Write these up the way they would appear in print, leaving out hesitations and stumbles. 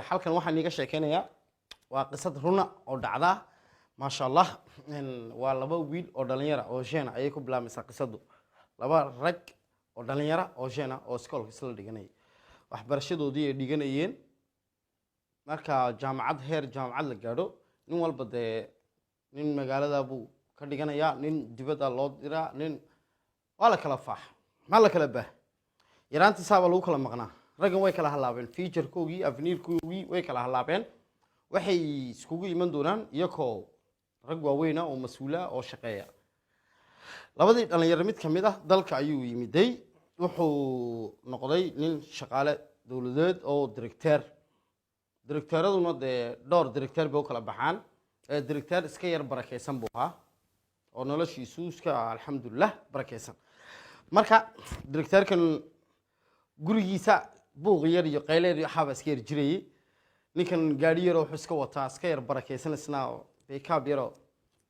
halkan waxaan iiga sheekeynayaa waa qisad runa oo dhacda ma sha Allah waa laba wiil oo dhalinyaro oo sheena ay ku bilaabmaysaa qisadu laba rag oo dhalinyaro oo sheena oo iskoolka isla dhiganay waxbarashadoodii ay dhiganayeen marka jaamacad heer jaamacad la gaadho nin walba nin magaalada buu ka dhiganayaa nin dibadda loo diraa nin wala kala faax ma la kala baa yaraantii saaba lagu kala maqnaa raggan way kala halaabeen featurekoogii avenirkoogii way kala halaabeen waxay iskugu iman doonaan iyagoo rag waaweyn oo mas'uula oo shaqeeya labadii dhalinyaro mid kamid ah dalka ayuu yimiday wuxuu noqday nin shaqaale dawladeed oo directooraduna dhowr director bay u kala baxaan director iska yar barakeysan buu ahaa oo noloshiisu iska alxamdulillah barakeysan marka directorkan gurigiisa buuq yar iyo qayleer iyo xaba iska yar jiray ninkan gaari yar oo iska wata iska yar barakeysan isna beekaab yar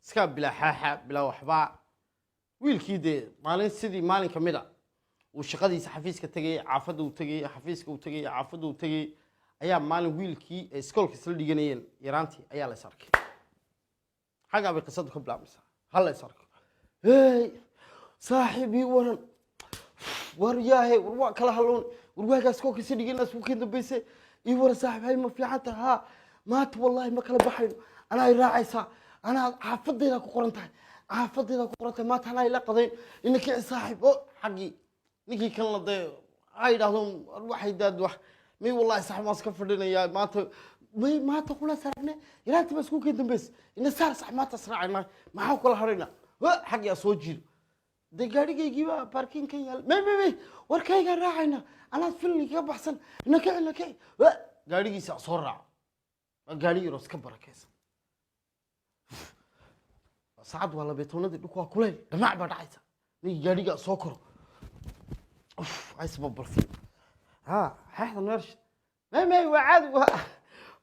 iska bila xaaxa bila waxba wiilkii maalin sidii maalin kamid ah uu shaqadiisa xafiiska tagay caafada uu tagay xafiiska uu tagay caafada uu tagay ayaa maalin wiilkii iskoolka isla dhiganayeen yaraantii ayaa la sarkay xaga bay qisadu ka bilaabmaysaa hal la sarkay hey saaxibi waran war yaahay war kala haloon war waagaas iskoolka isla dhiganaas uu ka dambeysay ii war saaxib hay ma fiicanta ha maanta wallahi ma kala baxayno anaa raacaysa anaa xaafadayda ku qoran tahay maanta anaa ila qadayn inakii saaxib oo xaqi ninkii kan la ay dhaahdo waxay daad wax may wallahi saaxib waas ka fadhinaya maanta kula sarne yaraantii bas ku ka dambeys ina saar sax maanta sraacayna maxaa kula harayna xaqi soo jiir gaarigaygi waa parking kan yaal may warkayga raacayna anaa filmi ka baxsan inaka gaarigiisa soo raac gaari yar iska barakeysan saacad wala beetoonada dhulku waa kulay dhamac baa dhacaysa nin gaariga soo koro aysan balfin xaxda neersh may waad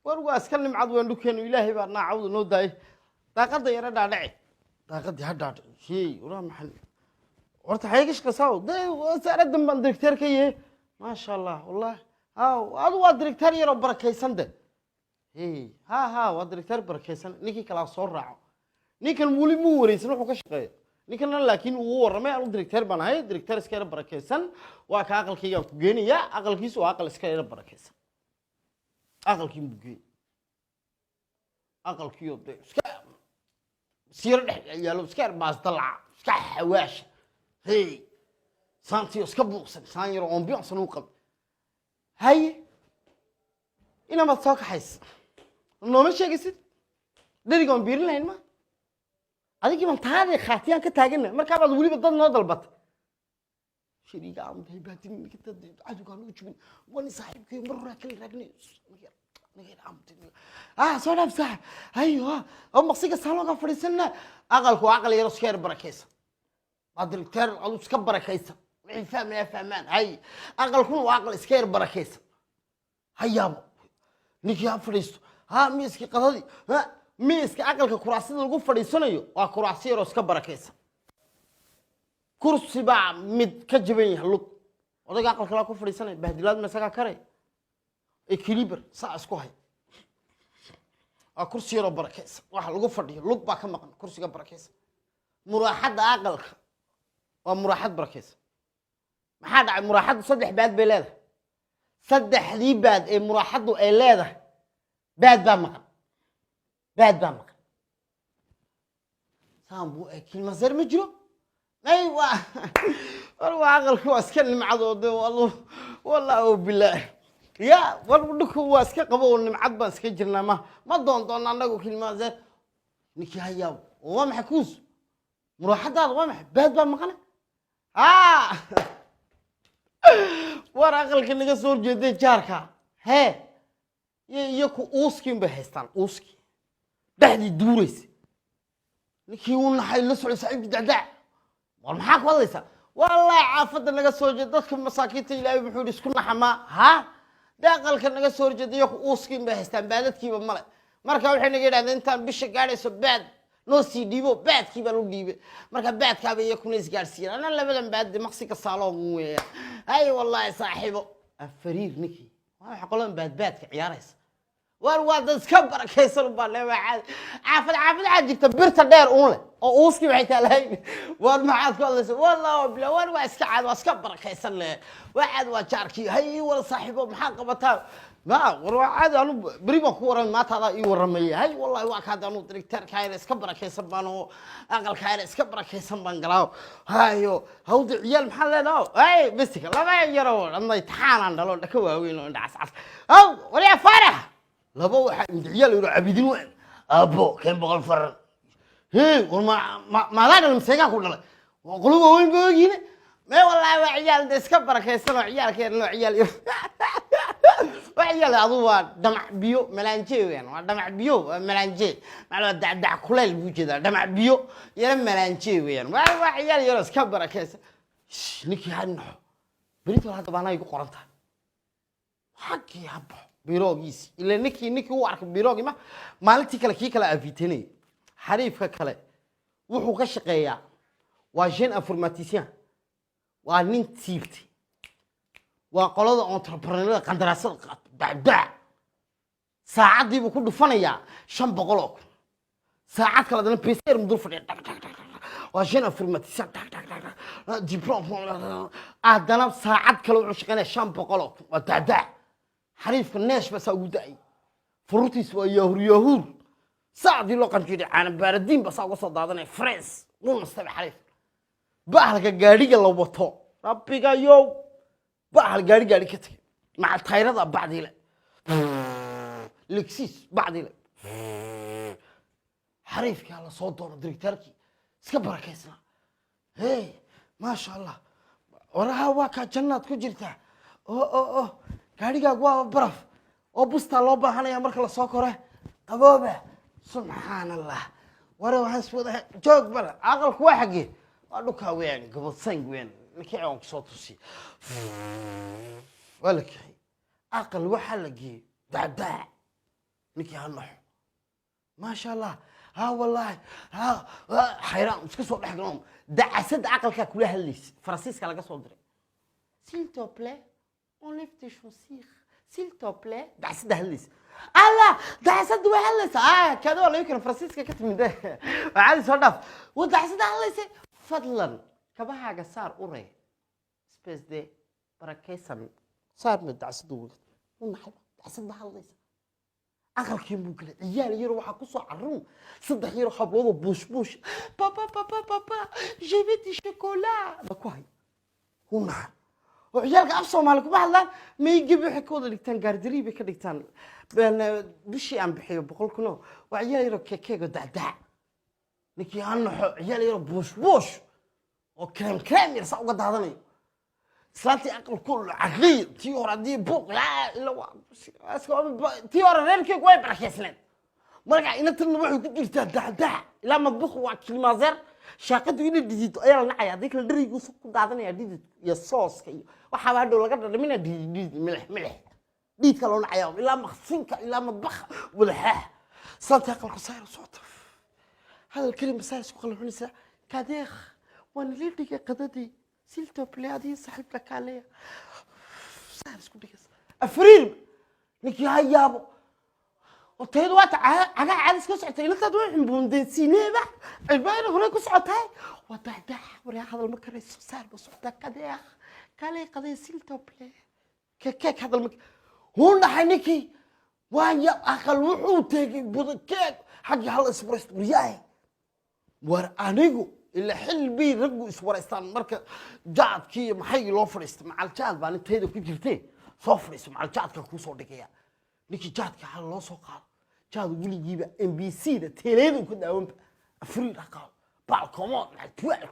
war waa iska nimcad waan dhulkeenu ilaahay baa naacawda noo daayay daaqada yara dhaadhaci daaqadii ha dhaadhaci shay wala maxal horta xayigish qasaaw saaradan baan director ka yahay ma sha Allah wallahi adu waa director yar oo barakeysan waa director barakeysan ninkii kala soo raaco ninkan wali muu wareysan wuxuu ka shaqeeyo ninkan laakiin uu waramay anu director baan ahay director iska yar barakeysan waa ka aqalkayga ku geenaya aqalkiisu waa aqal iska yar barakeysan aqalkii mugay aqalkiyo iska sir dhex yaalo iska yar baas dalac iska xawaash santiyo iska buuqsan saan yar ambiance uu qab ina ma soo kaxays nooma sheegaysid dariiqan biirin lahayn ma adigi man taariikh khaatiyaan ka taagana marka baad waliba dad noo dalbat shiriga am baadin kita aduga loo jubin wani saaxiibkay marra kale raagni nagir am soo dhaaf sax oo maqsiga salooga fadhiisana aqalku aqal yar iska yar barakeysan director adu iska barakeysan wixii fahmaan aqalku waa aqal iska yar barakeysan hayaabo ninkii fadhiisto miiski qadadi miiska aqalka kuraasida lagu fadhiisanayo waa kuraasi yar iska barakeysan kursi baa mid ka jaban yahay lug odaga aqalka la ku fadhiisanay bahdilaad masaga kare equilibre saa isku hay kursi yar barakeysan waxa lagu fadhiyo lug baa ka maqan kursiga barakeysan muraaxada aqalka waa muraaxad barakeysan maxaa dhacay muraaxadu saddex baad bay leedahay saddexdii baad ee muraaxadu ay leedahay baad baa maqan saambu ekin masar ma jiro ay waa aqalku waa iska nimcadoode wallahi billaah war dhulku waa iska qabo nimcad baan iska jirnaa ma doon anagu kilmaasar ninkii hayaa waa maxkuus muraaxadaada waa maxay baad baa maqan war aqalka naga soo jeeday jaarka iyo ku uuskin bay haystaan uuski dhaxdi duuraysa ninkii uu naxay la socod saaxiibki dacdac war maxaa ku hadlaysaa wallahi caafada naga soo jeed dadka masaakiinta ilaahay wuxuu isku naxama aqalka naga soo jeeday iyo ku uuskin bay haystaan baadadkiiba male marka waxay naga yiraahdeen intaan bisha gaarayso baad noo sii dhiibo baadkii baa loo dhiibay marka baadkaaba iyo kuna isgaarsiiyeen ana labadan baad maqsiga saaloo weeyaa wallahi saaxiibo afariir ninkii waxa qolan baadka ciyaaraysa واد اسكبر كيسل بالله عاد عافد عجبت برت دير اون او اوسكي waxay taalahayn war maxaad ku hadlaysaa wallahi bila war waa iska caad waa iska barakaysan leh waxaad waa jaarkii hay wala saaxiibo maxaa qabataa ma war waa caad anu bari baan ku waran maataada ii waramay hay wallahi waa ka anu director kaayna iska barakaysan baan oo aqal kaayna iska barakaysan baan galaaw hayo hawdi ciyaal maxaa leedahay ay bisika laba yaro anay taxaan dhalo dhaka waaweyn oo dhacas aw wariya farah laba waxa ciyaal yaro abidin waan abo kan boqol faran هي ما لا نلمس هيك كلنا قلوبه وين بيجينا ما والله وعيال ده سكبر كيسنا عيال كير عيال وعيال هذو دمع بيو ملانجي يعني دمع بيو ملانجي معلومات دع كلال بوجده دمع بيو يا ملانجي يعني وعيال يرى سكبر كيس نكي هنح بريت هذا بنا يقول قرنتها حكي هب بيروجيس إلا نكي وارك بيروجي ما مالتي كلا كي كلا أفيتني حريف كله وحو كشقيا واجين انفورماتيسيان وانين تيبتي وقلده انتربرنور قندراسد دعدع ساعات دي بكو دفنيا 500 ساعات كلا دنا بيسير مدور فدي واجين انفورماتيسيان ديبلوم ادنا ساعات كلا وحو شقينا 500 ودعدع حريف الناس بس اوداي فروتيس ويهور ساعدي لو كان جيري عن باردين بس أقصى ضادنا فريس مو مستبح حريف بحالك قاريجا لو بطو ربي يو بحال قاري كتير مع الطيارة بعد يلا لكسيس بعد يلا حريف كي على صوت دور دريكتركي سكبر كيسنا هي ما شاء الله وراها واكا جنات كجرتها أوه قاريجا قوا برف أو بستا لوبا هنا يا مركل السكرة أبوبه سبحان الله ورا وحس وده جوج بلا عقل كواحد قالوا وين قبل سنج وين نكيعون صوتوسي ولك عقل وحلقي دعدع نكي هالنح ما شاء الله ها والله ها حيران مش كسر حقهم دعسد عقلك كلها الليس فرانسيسكا لقى صدري s'il te plaît enlève tes chaussures s'il te plaît دعسد هالليس الله ده حسد وحلس كده ولا يمكن فرانسيسكا كتب من ده عادي صدف وده حسد حلس فضلا كبها قصار أوري سبيس دي بركيسن صار من دعسد ونحب دعسد حلس أخر كيم بقول عيال يروح قصوا عروم صدق يروح بلوضه بوش بابا جيبي دي شوكولا بكواي ونحن وعيالك أبصر مالك بحلا ما يجيب يحكوا ذلك تان قاردري بكذا بين بشي أم بحيو بقول كنو وعيال يرو كيكو دعدع نكي عنو عيال يرو بوش وكريم يرسع قد هذاني سلاتي أقل كل عقلي تيورا دي بوق لا تيورا رير كيك وين برك يسلم مرقع إن تنبحو تجير دعدع إلا مطبخ وكلمة زر شاقدو إن ديديتو أيلا نعيا ديك الدري يوسف قد هذاني يا ديديت يا صوص كي وحبادو لقد رمينا ديديت ملح ديت كلون عيام إلا مخصنك إلا مطبخ والحاح صلت أقل قصير صوت هذا الكلمة سايس وقال حنسا كاديخ وانا ليه ديك قددي سيلتو بلادي صاحب لك عليا سايس كل ديك أفريل نكي هاي يابو وتهيد وقت عقا عادس كسعتي لك تدوي بوندين سينيبا الباين هنا كسعتي ودعدع وريا هذا المكر صار بصوتك كاديخ كالي قضي سيلتو بلا كيك هذا المكر هون حنيكي ويا أخل وحوتي بدكيك حق هالإسبريس وياي ورانيجو اللي حل بي رجو إسبريستان مركز جاد كي محي لوفرست مع الجاد بان تهيدو كي جرتي صوفرست مع الجاد كوسو دقيقة نيكي جاد كحال لو سو قال جاد ولي جيبه ام بي سي ده تيليدو كداون افريد قال بالكومون التوال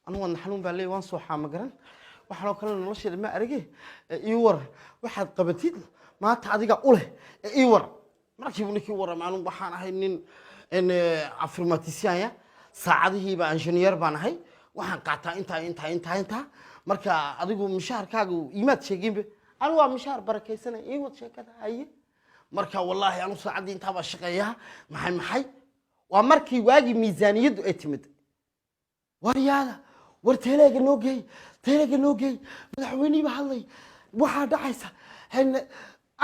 أنا ونحنون بالله وانسو حامقرن waxaan kala nolosheeda ma aragay ii war waxaad qabatid maanta adiga u leh ii war markii uu ninkii war maalin waxaan ahay nin informaticien saacadihii baa engineer baan ahay waxaan qaataa inta marka adigu mishaarkaagu iimaad sheegayba anu waa mishaar barakeysanay ii wad sheekada haye marka wallahi anu saacadii inta ba shaqeeyaa maxay waa markii waagi miisaaniyadu ay timid waryaada war teeleega noo geey madaxweynihii baa hadlay waxaa dhacaysa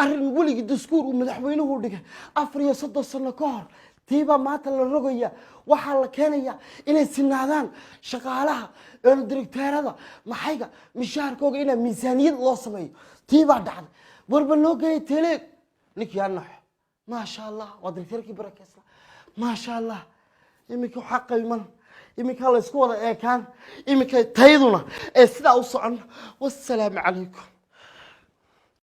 arrin weligii daskuur uu madaxweynuhu dhigay 4 sano ka hor tiiba maanta la rogaya waxaa la keenaya inay sinaadaan shaqaalaha direkteerada maxayga mishaarkooga inaa miisaaniyad loo sameeyo tiibaa dhacday warba loo geeyay teleeg ninkii anax maasha allah waa direkteerkii barakeysna maasha allah iminka waxaa qayman iminka la isku wada eekaan iminka tayduna ee sidaa u socon wassalaamu calaykum